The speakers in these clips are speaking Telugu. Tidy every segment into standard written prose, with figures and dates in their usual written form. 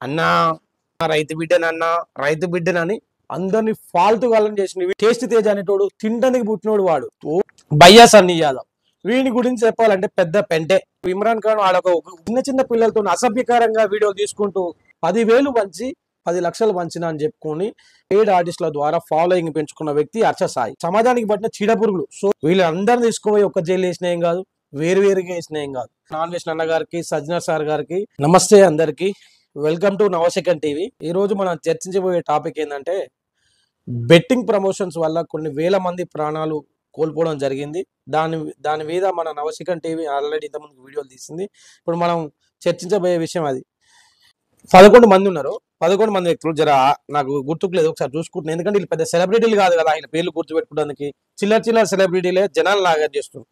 అన్నా రైతు బిడ్డనన్నా రైతు బిడ్డనని అందరిని ఫాల్తు గాలం చేసిన టేస్ట్ తేజ్ అనేటోడు తింటానికి పుట్టినోడు వాడు భయ్యా సన్నీ యాదవ్. వీని గురించి చెప్పాలంటే పెద్ద పెంటే. ఇమ్రాన్ ఖాన్ ఆడొక చిన్న చిన్న పిల్లలతో అసభ్యకరంగా వీడియోలు తీసుకుంటూ 10,000 పంచి 10 లక్షలు పంచిన అని చెప్పుకొని పెయిడ్ ఆర్టిస్టుల ద్వారా ఫాలోయింగ్ పెంచుకున్న వ్యక్తి హర్ష సాయి. సమాజానికి పట్టిన చీడపురుగులు. సో వీళ్ళందరినీ తీసుకుపోయి ఒక్క జైలు వేసిన ఏం కాదు, వేరువేరుగా వేసిన ఏం కాదు. నాన్ వెజ్ అన్న గారికి, సజ్జన సార్ గారికి నమస్తే అందరికి. Welcome to Navashakan TV. ఈ రోజు మనం చర్చించబోయే టాపిక్ ఏంటంటే బెట్టింగ్ ప్రమోషన్స్ వల్ల కొన్ని వేల మంది ప్రాణాలు కోల్పోవడం జరిగింది. దాని మీద మన నవశకన్ టీవీ ఆల్రెడీ ఇంతకుముందు వీడియోలు తీసింది. ఇప్పుడు మనం చర్చించబోయే విషయం అది. 11 మంది ఉన్నారు. 11 మంది వ్యక్తులు. జర నాకు గుర్తుకు లేదు, ఒకసారి చూసుకుంటున్నాను. ఎందుకంటే వీళ్ళు పెద్ద సెలబ్రిటీలు కాదు కదా, ఆయన పేర్లు గుర్తుపెట్టుకోవడానికి. చిల్లర చిల్లర సెలబ్రిటీలే జనాలు లాగా చేస్తున్నారు.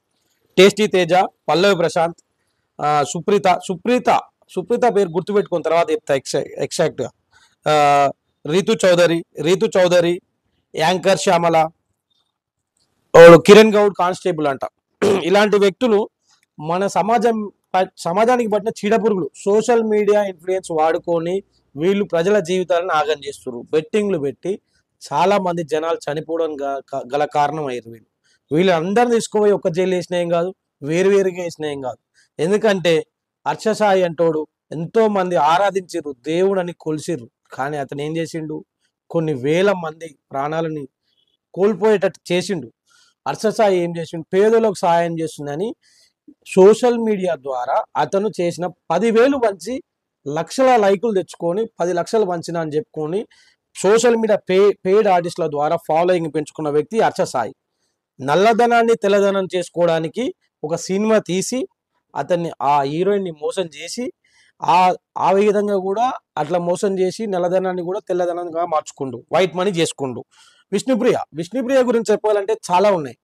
టేస్టీ తేజ, పల్లవి ప్రశాంత్, సుప్రీత పేరు గుర్తుపెట్టుకున్న తర్వాత చెప్తా ఎగ్జాక్ట్ గా. రీతు చౌదరి, యాంకర్ శ్యామల, కిరణ్ గౌడ్ కానిస్టేబుల్ అంట. ఇలాంటి వ్యక్తులు మన సమాజానికి పట్టిన చీడపురుగులు. సోషల్ మీడియా ఇన్ఫ్లుయెన్స్ వాడుకొని వీళ్ళు ప్రజల జీవితాలను ఆగం చేస్తున్నారు. బెట్టింగ్లు పెట్టి చాలా మంది జనాలు చనిపోవడం గల కారణం అయ్యారు వీళ్ళు. వీళ్ళందరినీ తీసుకుపోయి ఒక్క జైలు వేసిన ఏం కాదు, వేరువేరుగా వేసిన ఏం కాదు. ఎందుకంటే హర్ష సాయి అంటోడు ఎంతో మంది ఆరాధించారు, దేవుడు అని కొలిసిర్రు. కానీ అతను ఏం చేసిండు, కొన్ని వేల మంది ప్రాణాలని కోల్పోయేటట్టు చేసిండు. హర్ష సాయి ఏం చేసిండు, పేదలకు సహాయం చేస్తుందని సోషల్ మీడియా ద్వారా అతను చేసిన 10,000 పంచి లక్షల లైకులు తెచ్చుకొని 10 లక్షలు పంచిన అని చెప్పుకొని సోషల్ మీడియా పెయిడ్ ఆర్టిస్టుల ద్వారా ఫాలోయింగ్ పెంచుకున్న వ్యక్తి హర్ష సాయి. నల్లధనాన్ని తెల్లధనం చేసుకోవడానికి ఒక సినిమా తీసి అతన్ని ఆ హీరోయిన్ని మోసం చేసి ఆ విధంగా కూడా అట్లా మోసం చేసి నల్లధనాన్ని కూడా తెల్లధనంగా మార్చుకుండు, వైట్ మనీ చేసుకుండు. విష్ణుప్రియ గురించి చెప్పాలంటే చాలా ఉన్నాయి.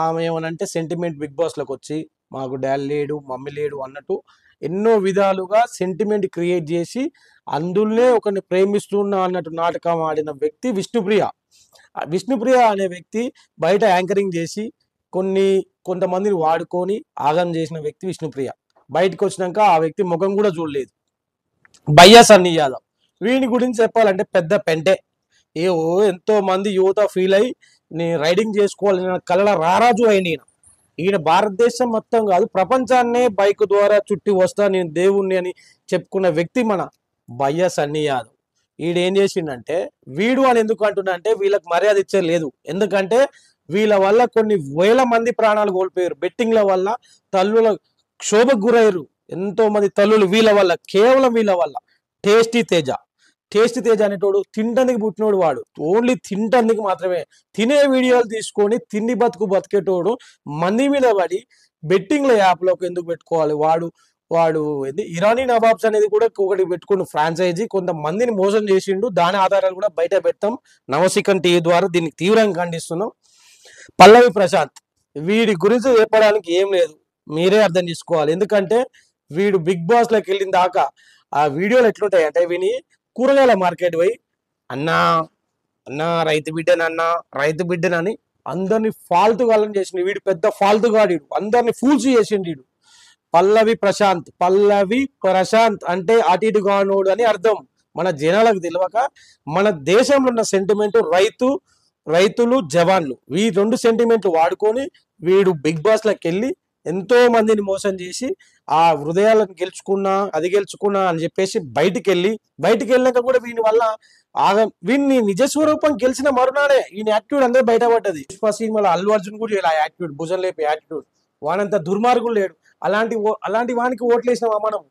ఆమె ఏమనంటే సెంటిమెంట్ బిగ్ బాస్లోకి వచ్చి మాకు డాడీ లేడు, మమ్మీ లేడు అన్నట్టు ఎన్నో విధాలుగా సెంటిమెంట్ క్రియేట్ చేసి అందులోనే ఒకరిని ప్రేమిస్తున్నా అన్నట్టు నాటకం ఆడిన వ్యక్తి విష్ణుప్రియ అనే వ్యక్తి బయట యాంకరింగ్ చేసి కొంతమందిని వాడుకొని ఆగం చేసిన వ్యక్తి విష్ణుప్రియ. బయటకు వచ్చినాక ఆ వ్యక్తి ముఖం కూడా చూడలేదు. భయ్యా సన్నీ యాదవ్. వీని గురించి చెప్పాలంటే పెద్ద పెంటే. ఎంతో మంది యువత ఫీల్ అయ్యి నేను రైడింగ్ చేసుకోవాలి కలల రారాజు అయిన ఈయన భారతదేశం మొత్తం కాదు ప్రపంచాన్నే బైక్ ద్వారా చుట్టి వస్తా నేను దేవుణ్ణి అని చెప్పుకున్న వ్యక్తి మన భయ్యా సన్నీ యాదవ్. వీడేం చేసిండంటే, వీడు అని ఎందుకు అంటున్నా అంటే వీళ్ళకి మర్యాద ఇచ్చే లేదు. ఎందుకంటే వీళ్ళ వల్ల కొన్ని వేల మంది ప్రాణాలు కోల్పోయారు. బెట్టింగ్ల వల్ల తల్లుల క్షోభకు గురయ్యారు ఎంతో మంది తల్లులు కేవలం వీళ్ళ వల్ల. టేస్టీ తేజ అనేటోడు తింటానికి పుట్టినోడు వాడు. ఓన్లీ తింటానికి మాత్రమే, తినే వీడియోలు తీసుకొని తిండి బతికేటోడు మంది మీద పడి బెట్టింగ్ల యాప్లోకి ఎందుకు పెట్టుకోవాలి. వాడు ఇరానీ నవాబ్స్ అనేది కూడా ఒకటి పెట్టుకున్న ఫ్రాంచైజీ కొంతమందిని మోసం చేసిండు. దాని ఆధారాలు కూడా బయట పెడతాం. నవశకన్ టీవీ ద్వారా దీన్ని తీవ్రంగా ఖండిస్తున్నాం. పల్లవి ప్రశాంత్, వీడి గురించి చెప్పడానికి ఏం లేదు, మీరే అర్థం చేసుకోవాలి. ఎందుకంటే వీడు బిగ్ బాస్ లోకి వెళ్ళిన దాకా ఆ వీడియోలు ఎట్లుంటాయి అంటే, వీని కూరగాయల మార్కెట్ పోయి అన్నా రైతు బిడ్డనని అందరిని ఫాల్తు గాలం చేసిండు. వీడు పెద్ద ఫాల్తు గాడు, అందరిని ఫూల్స్ చేసిండు వీడు. పల్లవి ప్రశాంత్ అంటే అటు ఇటు గానోడు అని అర్థం. మన జనాలకు తెలియక మన దేశంలో ఉన్న సెంటిమెంట్ రైతులు జవాన్లు, ఈ 2 సెంటిమెంట్లు వాడుకొని వీడు బిగ్ బాస్ లోకి వెళ్ళి ఎంతో మందిని మోసం చేసి ఆ హృదయాలను గెలుచుకున్నా అని చెప్పేసి బయటికి వెళ్ళాక కూడా వీని వల్ల వీడిని నిజస్వరూపం గెలిచిన మరునాడే ఈయన యాటిట్యూడ్ అందరూ బయటపడ్డది. పుష్ప సినిమాలో అల్లు అర్జున్ కూడా ఇలా యాటిట్యూడ్, భుజం లేపే యాటిట్యూడ్, వానంత దుర్మార్గులు లేడు. అలాంటి వానికి ఓట్లేసినావా మనం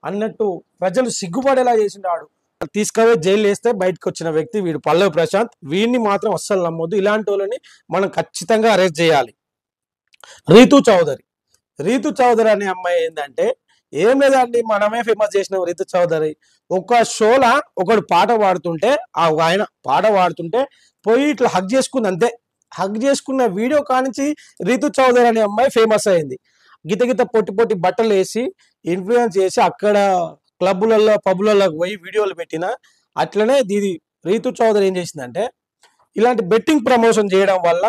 అన్నట్టు ప్రజలు సిగ్గుపడేలా చేసిండాడు. తీసుకువే జైలు వేస్తే బయటకు వచ్చిన వ్యక్తి వీడు పల్లవి ప్రశాంత్. వీడిని మాత్రం అస్సలు నమ్మొద్దు. ఇలాంటి వాళ్ళని మనం ఖచ్చితంగా అరెస్ట్ చేయాలి. రీతు చౌదరి అనే అమ్మాయి ఏంటంటే, ఏం లేదండి, మనమే ఫేమస్ చేసినాం. రీతు చౌదరి ఒక షోలా ఒకడు ఆయన పాట పాడుతుంటే పోయి ఇట్లా హగ్ చేసుకుంది అంతే. హగ్ చేసుకున్న వీడియో కానించి రీతు చౌదరి అనే అమ్మాయి ఫేమస్ అయింది. గిత పొట్టి బట్టలు వేసి ఇన్ఫ్లుయెన్స్ చేసి అక్కడ క్లబ్బులలో పబ్బులలో పోయి వీడియోలు పెట్టిన. అట్లనే రీతు చౌదరి ఏం చేసిందంటే, ఇలాంటి బెట్టింగ్ ప్రమోషన్ చేయడం వల్ల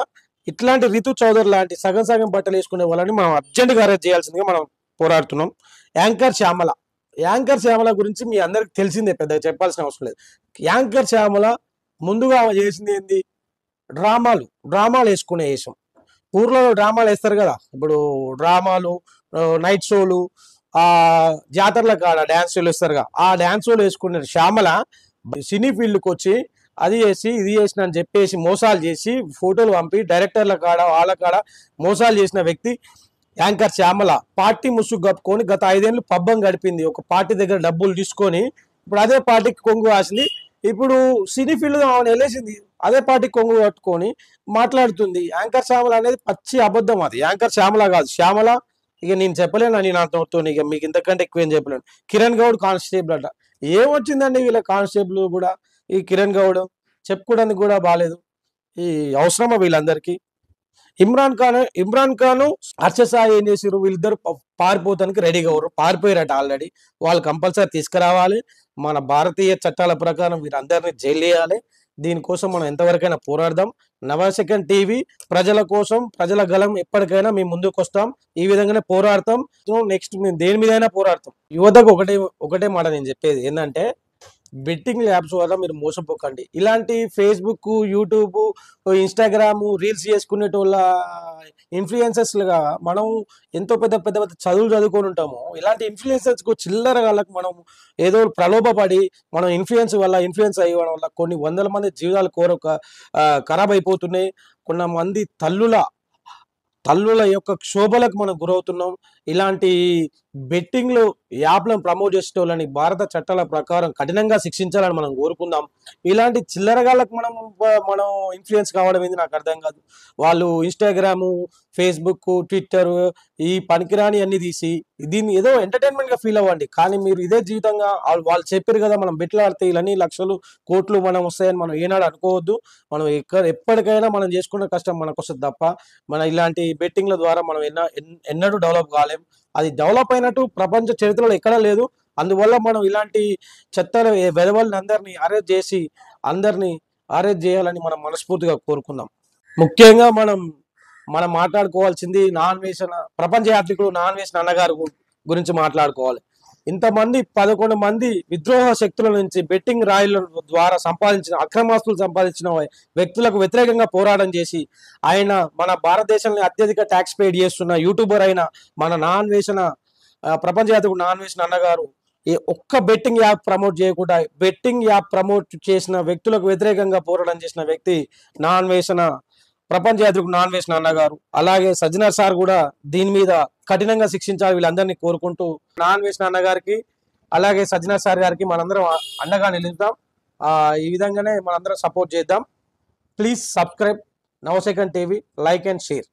ఇట్లాంటి రీతు చౌదరి లాంటి సగం బట్టలు వేసుకునే వాళ్ళని మనం అర్జెంటుగా అరెస్ట్ చేయాల్సిందిగా మనం పోరాడుతున్నాం. యాంకర్ శ్యామల యాంకర్ శ్యామల గురించి మీ అందరికి తెలిసిందే, పెద్దగా చెప్పాల్సిన అవసరం లేదు. యాంకర్ శ్యామల ముందుగా ఆమె చేసింది ఏంది? డ్రామాలు వేసుకునే వేషం. ఊర్లో డ్రామాలు వేస్తారు కదా, ఇప్పుడు డ్రామాలు, నైట్ షోలు, ఆ జాతరల కాడ డ్యాన్స్ షోలు వేస్తారు కదా, ఆ డ్యాన్స్ షోలు వేసుకునే శ్యామల సినీ ఫీల్డ్కి వచ్చి అది చేసి ఇది చేసిన అని చెప్పేసి మోసాలు చేసి ఫోటోలు పంపి డైరెక్టర్ల కాడ వాళ్ళ కాడ మోసాలు చేసిన వ్యక్తి యాంకర్ శ్యామల. పార్టీ ముసుగు కప్పుకొని గత 5 ఏళ్ళు పబ్బం గడిపింది. ఒక పార్టీ దగ్గర డబ్బులు తీసుకొని ఇప్పుడు అదే పార్టీకి కొంగు వాసింది. ఇప్పుడు సినీ ఫీల్డ్ ఆమెను వెళ్ళేసింది, అదే పార్టీ కొంగు కట్టుకొని మాట్లాడుతుంది. యాంకర్ శ్యామల అనేది పచ్చి అబద్ధం. అది యాంకర్ శ్యామల కాదు, శ్యామల. ఇక నేను చెప్పలేను అని నాతో, ఇక మీకు ఇంతకంటే ఎక్కువ ఏం చెప్పలేను. కిరణ్ గౌడ్ కానిస్టేబుల్ అట. ఏమొచ్చిందండి వీళ్ళ కానిస్టేబుల్ కూడా? ఈ కిరణ్ గౌడ్ చెప్పుకోవడానికి కూడా బాగాలేదు. ఈ అవసరమా వీళ్ళందరికీ? ఇమ్రాన్ ఖాన్ హర్ష సాయి ఏం చేసారు? వీళ్ళిద్దరు పారిపోతానికి రెడీగా ఉన్నారు, పారిపోయారట ఆల్రెడీ. వాళ్ళు కంపల్సరీ తీసుకురావాలి. మన భారతీయ చట్టాల ప్రకారం వీరందరినీ జైలు వేయాలి. దీనికోసం మనం ఎంతవరకైనా పోరాడదాం. నవశకం టీవీ ప్రజల కోసం, ప్రజల గలం ఎప్పటికైనా మేము ముందుకు వస్తాం. ఈ విధంగానే పోరాడతాం. నెక్స్ట్ మేము దేని మీదైనా పోరాడతాం. యువతకు ఒకటే మాట నేను చెప్పేది ఏంటంటే, బెట్టింగ్ యాప్స్ వల్ల మీరు మోసపోకండి. ఇలాంటి ఫేస్బుక్, యూట్యూబ్, ఇన్స్టాగ్రామ్ రీల్స్ చేసుకునేటోళ్ళ ఇన్ఫ్లుయెన్సర్స్లుగా మనం ఎంతో పెద్ద పెద్ద పెద్ద చదువులు చదువుకొని ఉంటాము. ఇలాంటి ఇన్ఫ్లుయెన్సర్స్కు చిల్లర వాళ్ళకి మనం ఏదో ప్రలోభపడి మనం ఇన్ఫ్లుయెన్స్ అయ్యడం వల్ల కొన్ని వందల మంది జీవితాలు ఖరాబ్ అయిపోతున్నాయి. కొంతమంది తల్లుల యొక్క క్షోభలకు మనం గురవుతున్నాం. ఇలాంటి బెట్టింగ్లు యాప్లను ప్రమోట్ చేసేటోళ్ళని భారత చట్టాల ప్రకారం కఠినంగా శిక్షించాలని మనం కోరుకుందాం. ఇలాంటి చిల్లరగాళ్ళకు మనం ఇన్ఫ్లుయెన్స్ కావడం ఏంది నాకు అర్థం కాదు. వాళ్ళు ఇన్స్టాగ్రాము, ఫేస్బుక్, ట్విట్టర్ ఈ పనికిరాని అన్ని తీసి దీన్ని ఏదో ఎంటర్టైన్మెంట్ గా ఫీల్ అవ్వండి. కానీ మీరు ఇదే జీవితంగా వాళ్ళు చెప్పారు కదా, మనం బెట్లు ఆడితే ఇలాని లక్షలు కోట్లు మనం వస్తాయని మనం ఏనాడు అనుకోవద్దు. మనం ఎప్పటికైనా మనం చేసుకున్న కష్టం మనకు వస్తుంది తప్ప మన ఇలాంటి బెట్టింగ్ల ద్వారా మనం ఎన్నడూ డెవలప్ కాలేం. అది డెవలప్ అయినట్టు ప్రపంచ చరిత్రలో ఎక్కడా లేదు. అందువల్ల మనం ఇలాంటి చెత్తల వెధవల్ని అందరినీ అరెస్ట్ చేయాలని మనం మనస్ఫూర్తిగా కోరుకుందాం. ముఖ్యంగా మనం మాట్లాడుకోవాల్సింది ప్రపంచ యాత్రికుడు నాన్వేషన్ అన్నగారు గురించి మాట్లాడుకోవాలి. ఇంతమంది 11 మంది విద్రోహ శక్తుల నుంచి బెట్టింగ్ రాయిల ద్వారా అక్రమాస్తులు సంపాదించిన వ్యక్తులకు వ్యతిరేకంగా పోరాటం చేసి ఆయన మన భారతదేశంలో అత్యధిక ట్యాక్స్ పేడ్ చేస్తున్న యూట్యూబర్ అయిన మన ప్రపంచ యాత్రికుడు నాన్వేషన్ అన్నగారు ఒక్క బెట్టింగ్ యాప్ ప్రమోట్ చేయకుండా బెట్టింగ్ యాప్ ప్రమోట్ చేసిన వ్యక్తులకు వ్యతిరేకంగా పోరాటం చేసిన వ్యక్తి ప్రపంచ యాత్రికుడు నాన్వేషన్ అన్నగారు. అలాగే సజ్జనర్ సార్ కూడా దీని మీద కఠినంగా శిక్షించాలి వీళ్ళందరినీ కోరుకుంటూ, నాన్వేషన్ అన్నగారికి అలాగే సజ్జనర్ సార్ గారికి మనందరం అండగా నిలుద్దాం. ఈ విధంగానే మనందరం సపోర్ట్ చేద్దాం. Please subscribe Navasakam TV, like and share.